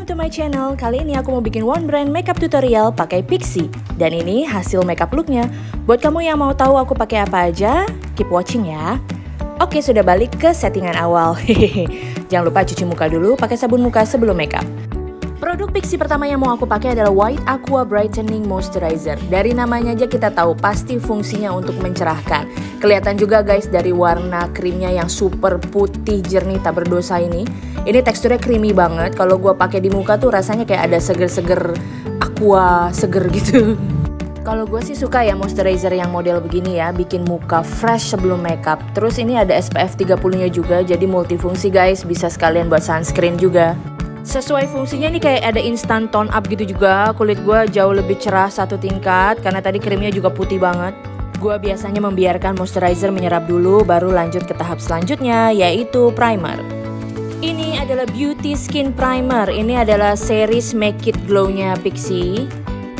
Welcome to my channel. Kali ini aku mau bikin one brand makeup tutorial pakai Pixi. Dan ini hasil makeup looknya. Buat kamu yang mau tahu aku pakai apa aja, keep watching ya. Oke, sudah balik ke settingan awal. Jangan lupa cuci muka dulu pakai sabun muka sebelum makeup. Produk Pixi pertama yang mau aku pakai adalah White Aqua Brightening Moisturizer. Dari namanya aja kita tahu pasti fungsinya untuk mencerahkan. Kelihatan juga guys dari warna krimnya yang super putih jernih tak berdosa ini. Ini teksturnya creamy banget. Kalau gue pakai di muka tuh rasanya kayak ada seger-seger aqua seger gitu. Kalau gue sih suka ya moisturizer yang model begini ya, bikin muka fresh sebelum makeup. Terus ini ada SPF 30-nya juga, jadi multifungsi guys, bisa sekalian buat sunscreen juga. Sesuai fungsinya nih kayak ada instant tone up gitu juga. Kulit gue jauh lebih cerah satu tingkat karena tadi krimnya juga putih banget. Gue biasanya membiarkan moisturizer menyerap dulu baru lanjut ke tahap selanjutnya yaitu primer. Ini adalah Beauty Skin Primer. Ini adalah series Make It Glow-nya Pixi.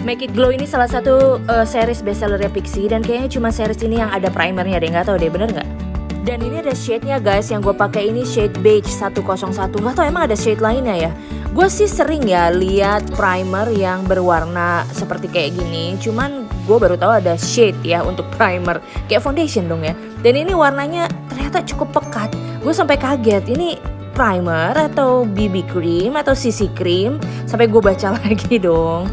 Make It Glow ini salah satu series bestsellernya Pixi dan kayaknya cuma series ini yang ada primernya deh, nggak tahu deh bener nggak? Dan ini ada shade-nya guys, yang gue pakai ini shade beige 101. Gak tau emang ada shade lainnya ya. Gue sih sering ya lihat primer yang berwarna seperti kayak gini. Cuman gue baru tahu ada shade ya untuk primer. Kayak foundation dong ya. Dan ini warnanya ternyata cukup pekat. Gue sampai kaget, ini primer atau BB cream atau CC cream? Sampai gue baca lagi dong.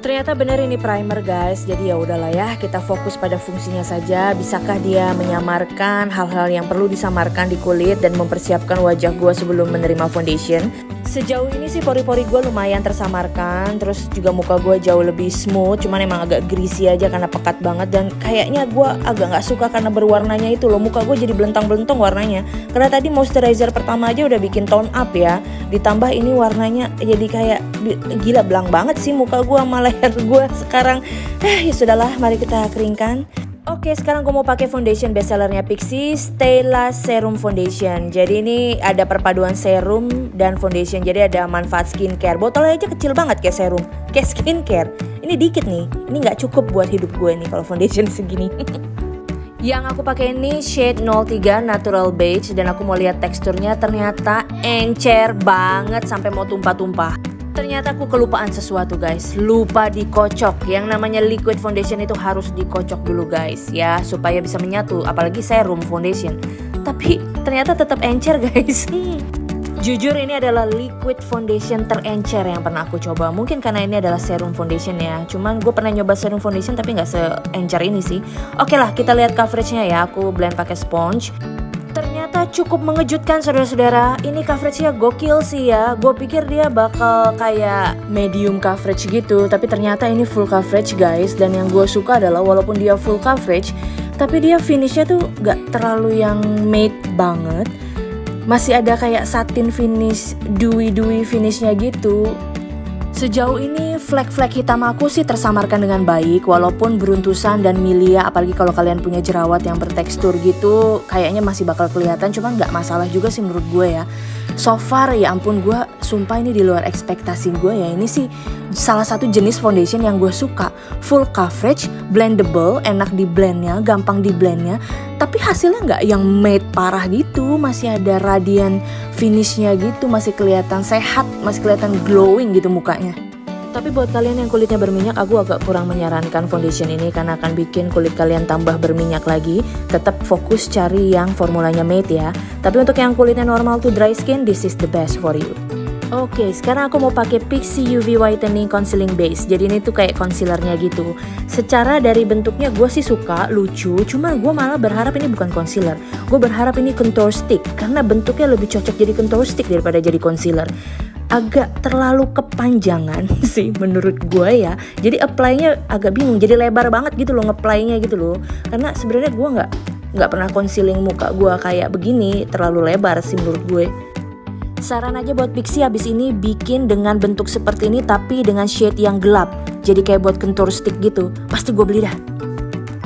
Ternyata bener ini primer guys, jadi ya udahlah ya, kita fokus pada fungsinya saja. Bisakah dia menyamarkan hal-hal yang perlu disamarkan di kulit dan mempersiapkan wajah gue sebelum menerima foundation? Sejauh ini sih pori-pori gue lumayan tersamarkan, terus juga muka gue jauh lebih smooth, cuman emang agak greasy aja karena pekat banget. Dan kayaknya gue agak gak suka karena berwarnanya itu loh, muka gue jadi belentang-belentong warnanya. Karena tadi moisturizer pertama aja udah bikin tone up ya, ditambah ini warnanya jadi kayak gila belang banget sih muka gue sama leher gue sekarang. Ya sudahlah, mari kita keringkan. Oke, sekarang gue mau pakai foundation bestsellernya Pixi, Stay Last Serum Foundation. Jadi ini ada perpaduan serum dan foundation, jadi ada manfaat skincare. Botolnya aja kecil banget kayak serum, kayak skincare. Ini dikit nih, ini nggak cukup buat hidup gue nih kalau foundation segini. Yang aku pakai ini shade 03 Natural Beige dan aku mau lihat teksturnya, ternyata encer banget sampai mau tumpah-tumpah. Ternyata aku kelupaan sesuatu guys, lupa dikocok. Yang namanya liquid foundation itu harus dikocok dulu guys ya, supaya bisa menyatu, apalagi serum foundation. Tapi ternyata tetap encer guys. Jujur ini adalah liquid foundation terencer yang pernah aku coba. Mungkin karena ini adalah serum foundation ya, cuman gue pernah nyoba serum foundation tapi nggak seencer ini sih. Oke lah, kita lihat coveragenya ya, aku blend pakai sponge. Ternyata cukup mengejutkan saudara-saudara. Ini coveragenya gokil sih ya. Gue pikir dia bakal kayak medium coverage gitu, tapi ternyata ini full coverage guys. Dan yang gue suka adalah walaupun dia full coverage, tapi dia finishnya tuh gak terlalu yang matte banget. Masih ada kayak satin finish, dewy finishnya gitu. Sejauh ini flek-flek hitam aku sih tersamarkan dengan baik, walaupun beruntusan dan milia, apalagi kalau kalian punya jerawat yang bertekstur gitu, kayaknya masih bakal kelihatan, cuman nggak masalah juga sih menurut gue ya. So far ya ampun, gue sumpah ini di luar ekspektasi gue ya. Ini sih salah satu jenis foundation yang gue suka. Full coverage, blendable, enak di blendnya, gampang di blendnya. Tapi hasilnya nggak yang matte parah gitu. Masih ada radiant finishnya gitu, masih kelihatan sehat, masih kelihatan glowing gitu mukanya. Tapi buat kalian yang kulitnya berminyak, aku agak kurang menyarankan foundation ini karena akan bikin kulit kalian tambah berminyak lagi. Tetap fokus cari yang formulanya matte ya. Tapi untuk yang kulitnya normal to dry skin, this is the best for you. Oke, sekarang aku mau pakai Pixi UV Whitening Concealing Base. Jadi ini tuh kayak concealernya gitu. Secara dari bentuknya gue sih suka, lucu. Cuma gue malah berharap ini bukan concealer. Gue berharap ini contour stick karena bentuknya lebih cocok jadi contour stick daripada jadi concealer. Agak terlalu kepanjangan sih menurut gue ya. Jadi apply-nya agak bingung, jadi lebar banget gitu loh nge-apply-nya gitu loh. Karena sebenarnya gue nggak pernah concealing muka gue kayak begini, terlalu lebar sih menurut gue. Saran aja buat Pixi habis ini bikin dengan bentuk seperti ini tapi dengan shade yang gelap. Jadi kayak buat contour stick gitu. Pasti gue beli dah.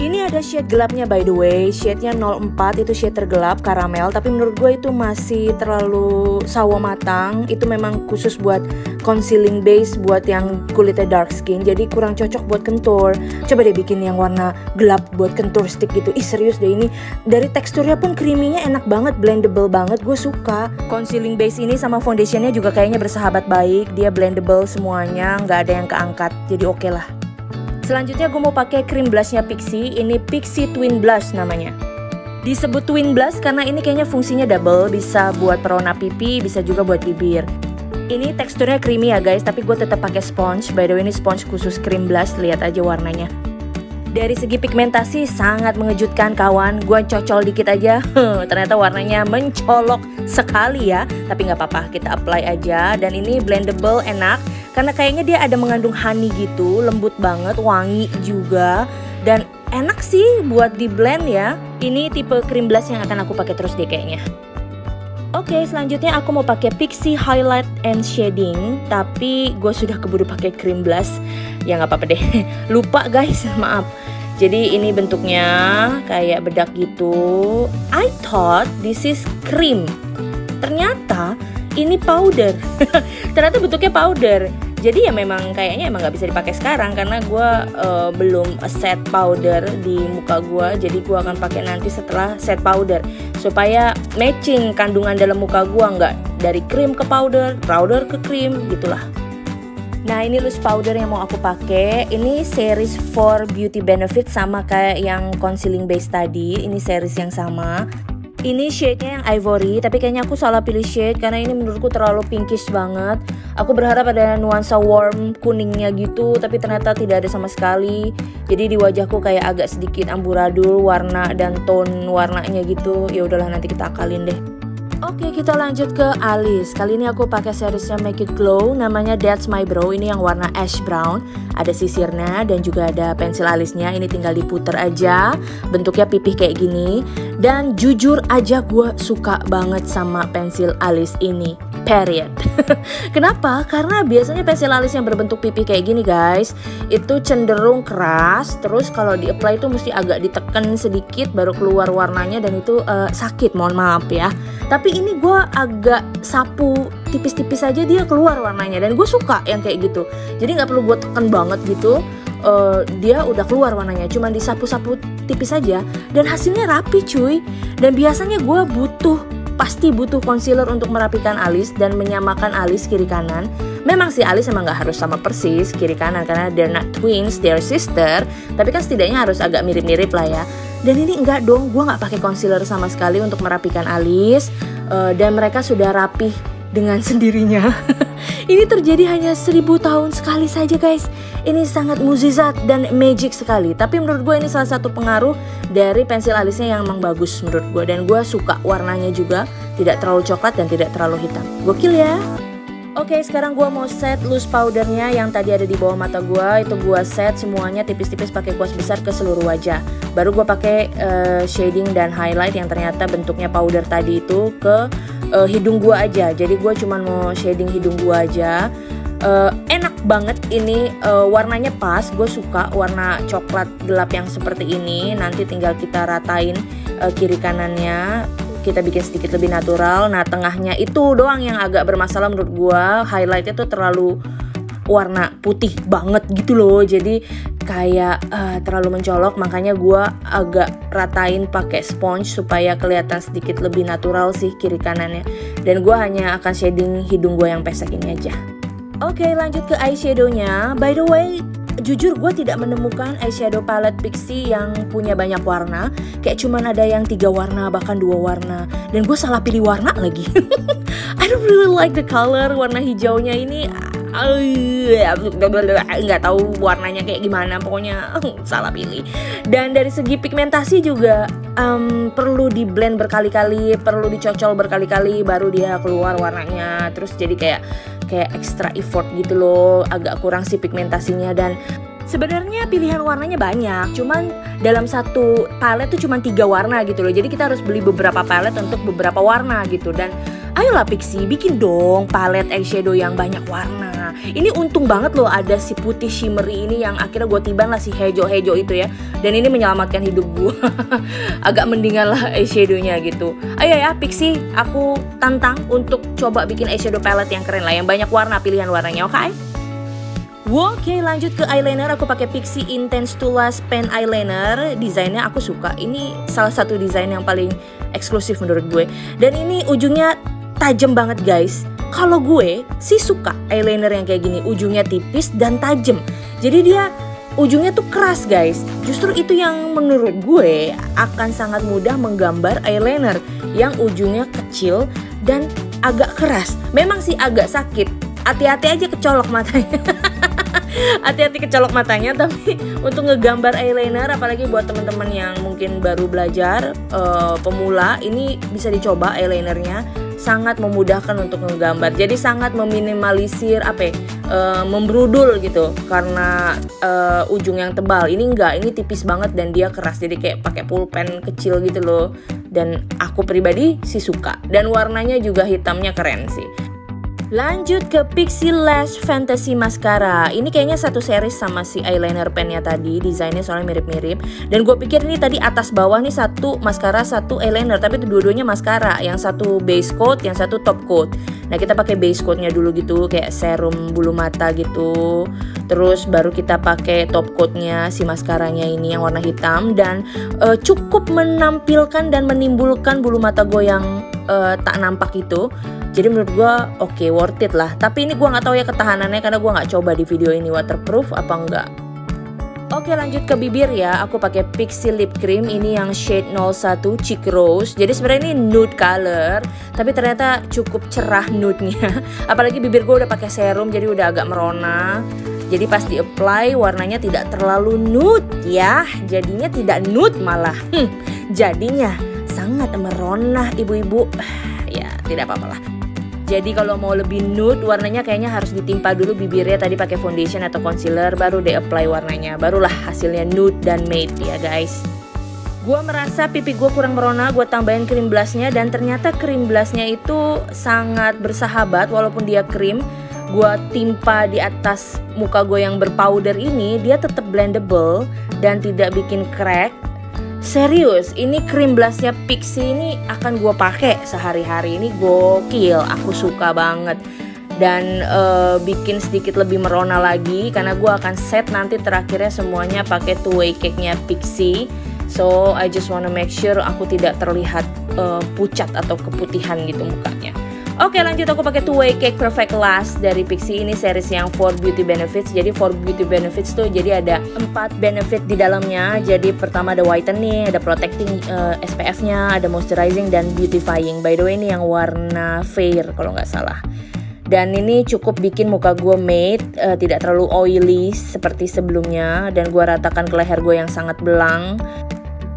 Ini ada shade gelapnya by the way, shade-nya 04 itu shade tergelap karamel, tapi menurut gue itu masih terlalu sawo matang. Itu memang khusus buat concealing base buat yang kulitnya dark skin, jadi kurang cocok buat kentur. Coba deh bikin yang warna gelap buat kentur stick gitu. Ih serius deh, ini dari teksturnya pun creamy-nya enak banget, blendable banget, gue suka. Concealing base ini sama foundationnya juga kayaknya bersahabat baik, dia blendable semuanya, nggak ada yang keangkat, jadi oke lah. Selanjutnya gue mau pakai cream blushnya Pixi. Ini Pixi Twin Blush namanya. Disebut Twin Blush karena ini kayaknya fungsinya double, bisa buat perona pipi, bisa juga buat bibir. Ini teksturnya creamy ya guys, tapi gue tetap pakai sponge. By the way ini sponge khusus cream blush, lihat aja warnanya. Dari segi pigmentasi sangat mengejutkan kawan. Gue cocol dikit aja, ternyata warnanya mencolok sekali ya. Tapi nggak apa-apa, kita apply aja. Dan ini blendable, enak. Karena kayaknya dia ada mengandung honey gitu, lembut banget, wangi juga, dan enak sih buat di blend ya. Ini tipe cream blush yang akan aku pakai terus deh kayaknya. Oke, selanjutnya aku mau pakai Pixi Highlight and Shading, tapi gue sudah keburu pakai cream blush. Ya nggak apa-apa deh, lupa guys, maaf. Jadi ini bentuknya kayak bedak gitu. I thought this is cream, ternyata ini powder. Ternyata bentuknya powder. Jadi ya memang kayaknya emang nggak bisa dipakai sekarang karena gue belum set powder di muka gue. Jadi gue akan pakai nanti setelah set powder supaya matching kandungan dalam muka gue, nggak dari krim ke powder, powder ke krim gitulah. Nah ini loose powder yang mau aku pakai. Ini series for beauty benefit sama kayak yang concealing base tadi. Ini series yang sama. Ini shade-nya yang ivory, tapi kayaknya aku salah pilih shade karena ini menurutku terlalu pinkish banget. Aku berharap ada nuansa warm kuningnya gitu, tapi ternyata tidak ada sama sekali. Jadi di wajahku kayak agak sedikit amburadul warna dan tone warnanya gitu. Ya udahlah, nanti kita akalin deh. Oke, kita lanjut ke alis. Kali ini aku pakai seriesnya Make It Glow, namanya That's My Brow. Ini yang warna ash brown. Ada sisirnya dan juga ada pensil alisnya. Ini tinggal diputer aja. Bentuknya pipih kayak gini. Dan jujur aja gue suka banget sama pensil alis ini. Period. Kenapa? Karena biasanya pensil alis yang berbentuk pipih kayak gini guys, itu cenderung keras. Terus kalau di-apply itu mesti agak ditekan sedikit baru keluar warnanya, dan itu sakit, mohon maaf ya. Tapi ini gue agak sapu tipis-tipis aja dia keluar warnanya, dan gue suka yang kayak gitu. Jadi nggak perlu gue tekan banget gitu, dia udah keluar warnanya, cuman disapu-sapu tipis aja dan hasilnya rapi cuy. Dan biasanya gue pasti butuh concealer untuk merapikan alis dan menyamakan alis kiri kanan. Memang sih alis emang nggak harus sama persis kiri kanan karena they're not twins, they're sister. Tapi kan setidaknya harus agak mirip-mirip lah ya. Dan ini enggak dong, gue nggak pakai concealer sama sekali untuk merapikan alis, dan mereka sudah rapih dengan sendirinya. Ini terjadi hanya 1000 tahun sekali saja guys. Ini sangat mukjizat dan magic sekali. Tapi menurut gue ini salah satu pengaruh dari pensil alisnya yang emang bagus menurut gue. Dan gue suka warnanya juga, tidak terlalu coklat dan tidak terlalu hitam. Gokil ya. Oke, sekarang gue mau set loose powdernya yang tadi ada di bawah mata gue. Itu gue set semuanya tipis-tipis pakai kuas besar ke seluruh wajah. Baru gue pakai shading dan highlight yang ternyata bentuknya powder tadi itu ke hidung gue aja. Jadi gue cuma mau shading hidung gue aja. Enak banget ini, warnanya pas. Gue suka warna coklat gelap yang seperti ini. Nanti tinggal kita ratain kiri kanannya, kita bikin sedikit lebih natural. Nah tengahnya itu doang yang agak bermasalah menurut gue. Highlightnya tuh terlalu warna putih banget gitu loh, jadi kayak terlalu mencolok. Makanya gue agak ratain pakai sponge supaya kelihatan sedikit lebih natural sih kiri kanannya. Dan gue hanya akan shading hidung gue yang pesek ini aja. Oke, lanjut ke eyeshadownya. By the way, jujur gue tidak menemukan eyeshadow palette Pixi yang punya banyak warna. Kayak cuman ada yang 3 warna, bahkan 2 warna. Dan gue salah pilih warna lagi. I don't really like the color. Warna hijaunya ini nggak tahu warnanya kayak gimana, pokoknya salah pilih. Dan dari segi pigmentasi juga perlu di blend berkali-kali, perlu dicocol berkali-kali baru dia keluar warnanya. Terus jadi kayak extra effort gitu loh, agak kurang sih pigmentasinya. Dan sebenarnya pilihan warnanya banyak, cuman dalam satu palette tuh cuman 3 warna gitu loh. Jadi kita harus beli beberapa palette untuk beberapa warna gitu. Dan ayolah Pixi, bikin dong palette eyeshadow yang banyak warna. ini untung banget loh ada si putih shimmery ini yang akhirnya gue tiban lah si hejo-hejo itu ya. Dan ini menyelamatkan hidup gue. Agak mendingan lah eyeshadownya gitu. Ayo ya Pixie, aku tantang untuk coba bikin eyeshadow palette yang keren lah, yang banyak warna, pilihan warnanya, oke? Oke, lanjut ke eyeliner. Aku pakai Pixie Intense to Last Pen Eyeliner. Desainnya aku suka. Ini salah satu desain yang paling eksklusif menurut gue. Dan ini ujungnya tajam banget guys. Kalau gue sih suka eyeliner yang kayak gini, ujungnya tipis dan tajam. Jadi dia ujungnya tuh keras guys. Justru itu yang menurut gue akan sangat mudah menggambar eyeliner yang ujungnya kecil dan agak keras. Memang sih agak sakit. Hati-hati aja kecolok matanya. Hati-hati kecolok matanya, tapi untuk ngegambar eyeliner apalagi buat teman-teman yang mungkin baru belajar, pemula, ini bisa dicoba eyelinernya. Sangat memudahkan untuk ngegambar. Jadi sangat meminimalisir membrudul gitu karena ujung yang tebal. Ini enggak, ini tipis banget dan dia keras. Jadi kayak pakai pulpen kecil gitu loh. Dan aku pribadi sih suka. Dan warnanya juga hitamnya keren sih. Lanjut ke Pixie Lash Fantasy Mascara. Ini kayaknya satu series sama si eyeliner pennya tadi. Desainnya soalnya mirip-mirip. Dan gue pikir ini tadi atas bawah nih satu maskara, satu eyeliner. Tapi itu dua-duanya maskara. Yang satu base coat, yang satu top coat. Nah kita pakai base coatnya dulu gitu, kayak serum bulu mata gitu. Terus baru kita pakai top coatnya si maskaranya ini yang warna hitam. Dan cukup menampilkan dan menimbulkan bulu mata gue yang tak nampak itu. Jadi menurut gue oke, worth it lah. Tapi ini gue gak tahu ya ketahanannya karena gue gak coba di video ini waterproof apa enggak. Oke, lanjut ke bibir ya. Aku pakai Pixie Lip Cream. Ini yang shade 01 Cheek Rose. Jadi sebenarnya ini nude color, tapi ternyata cukup cerah nude-nya. Apalagi bibir gue udah pakai serum jadi udah agak merona. Jadi pas di-apply warnanya tidak terlalu nude ya. Jadinya tidak nude malah. Jadinya sangat merona ibu-ibu. Ya, tidak apa-apa lah. Jadi kalau mau lebih nude warnanya kayaknya harus ditimpa dulu bibirnya tadi pakai foundation atau concealer, baru di-apply warnanya. Barulah hasilnya nude dan matte ya guys. Gua merasa pipi gue kurang merona, gue tambahin cream blushnya dan ternyata cream blushnya itu sangat bersahabat walaupun dia krim. Gue timpa di atas muka gue yang berpowder ini, dia tetap blendable dan tidak bikin crack. Serius, ini cream blushnya Pixie ini akan gue pakai sehari-hari. Ini gokil, aku suka banget. Dan bikin sedikit lebih merona lagi karena gue akan set nanti terakhirnya semuanya pakai two way cake-nya Pixie. So I just wanna make sure aku tidak terlihat pucat atau keputihan gitu mukanya. Oke, lanjut aku pakai two way cake Perfect Last dari Pixie. Ini series yang 4 beauty benefits. Jadi 4 beauty benefits tuh jadi ada 4 benefit di dalamnya. Jadi pertama ada whitening, ada protecting SPF-nya, ada moisturizing dan beautifying. By the way ini yang warna fair kalau nggak salah. Dan ini cukup bikin muka gue matte, tidak terlalu oily seperti sebelumnya. Dan gue ratakan ke leher gue yang sangat belang.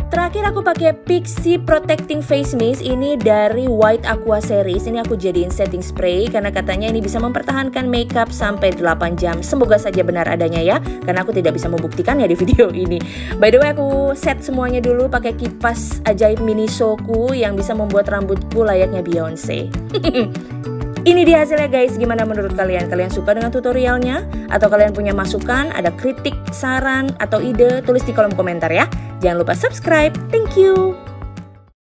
Terakhir aku pakai Pixie Protecting Face Mist. Ini dari White Aqua series. Ini aku jadiin setting spray karena katanya ini bisa mempertahankan makeup sampai 8 jam. Semoga saja benar adanya ya, karena aku tidak bisa membuktikannya di video ini. By the way aku set semuanya dulu pakai kipas ajaib Minisoku yang bisa membuat rambutku layaknya Beyonce. Ini dia hasilnya guys, gimana menurut kalian? Kalian suka dengan tutorialnya? Atau kalian punya masukan, ada kritik, saran, atau ide? Tulis di kolom komentar ya. Jangan lupa subscribe, thank you!